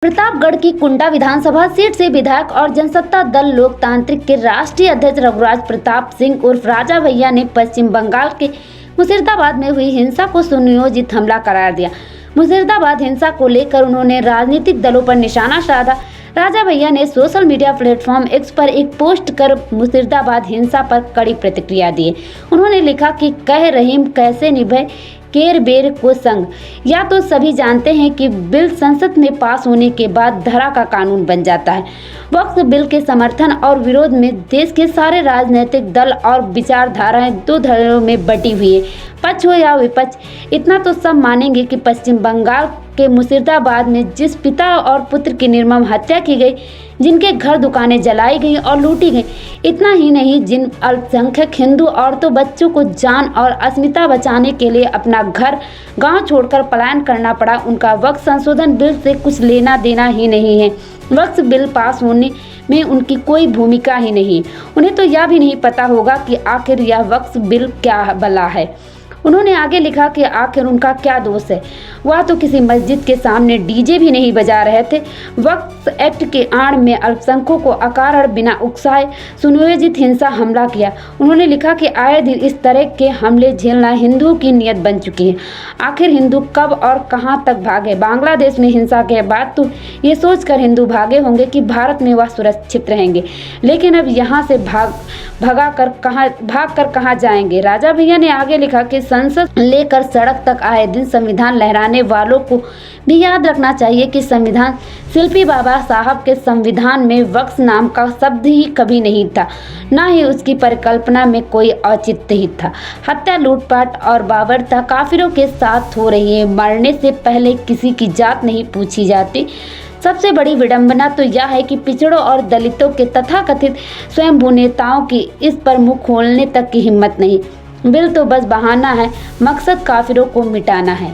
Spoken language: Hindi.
प्रतापगढ़ की कुंडा विधानसभा सीट से विधायक और जनसत्ता दल लोकतांत्रिक के राष्ट्रीय अध्यक्ष रघुराज प्रताप सिंह उर्फ राजा भैया ने पश्चिम बंगाल के मुर्शिदाबाद में हुई हिंसा को सुनियोजित हमला करार दिया। मुर्शिदाबाद हिंसा को लेकर उन्होंने राजनीतिक दलों पर निशाना साधा। राजा भैया ने सोशल मीडिया प्लेटफॉर्म एक्स पर एक पोस्ट कर मुर्शिदाबाद हिंसा पर कड़ी प्रतिक्रिया दी। उन्होंने लिखा कि कह रहीम कैसे निभे केर बेर को संग। या तो सभी जानते हैं कि बिल संसद में पास होने के बाद धरा का कानून बन जाता है। वक्फ बिल के समर्थन और विरोध में देश के सारे राजनीतिक दल और विचारधाराएं दो धड़ों में बटी हुई है। पक्ष हो या विपक्ष, इतना तो सब मानेंगे कि पश्चिम बंगाल के मुर्शिदाबाद में जिस पिता और पुत्र की निर्मम हत्या की गई, जिनके घर दुकानें जलाई गई और लूटी गई, इतना ही नहीं जिन अल्पसंख्यक हिंदू औरतों बच्चों को जान और अस्मिता बचाने के लिए अपना घर गांव छोड़कर पलायन करना पड़ा, उनका वक्फ संशोधन बिल से कुछ लेना देना ही नहीं है। वक्फ बिल पास होने में उनकी कोई भूमिका ही नहीं। उन्हें तो यह भी नहीं पता होगा कि आखिर यह वक्फ बिल क्या भला है। उन्होंने आगे लिखा कि आखिर उनका क्या दोष है। वह तो किसी मस्जिद के सामने डीजे भी नहीं बजा रहे थे। वक्फ एक्ट के आड़ में अल्पसंख्यकों को अकारण बिना उकसाए सुनियोजित हिंसा हमला किया। उन्होंने लिखा कि आए दिन इस तरह के हमले झेलना हिंदुओं की नियत बन चुकी है। आखिर हिंदू कब और कहां तक भागे। बांग्लादेश में हिंसा के बाद तो ये सोचकर हिंदू भागे होंगे कि भारत में वह सुरक्षित रहेंगे, लेकिन अब यहाँ से भाग कर कहाँ जाएंगे। राजा भैया ने आगे लिखा कि संसद लेकर सड़क तक आए दिन संविधान लहराने वालों को भी याद रखना चाहिए कि संविधान शिल्पी बाबा साहब के संविधान में वक्फ नाम का शब्द ही कभी नहीं था, ना ही उसकी परिकल्पना में कोई औचित्य ही था। हत्या, लूटपाट और बर्बरता काफिरों के साथ हो रही है। मरने से पहले किसी की जात नहीं पूछी जाती। सबसे बड़ी विडंबना तो यह है कि पिछड़ों और दलितों के तथाकथित स्वयंभू नेताओं की इस पर मुंह खोलने तक की हिम्मत नहीं। बिल तो बस बहाना है, मकसद काफिरों को मिटाना है।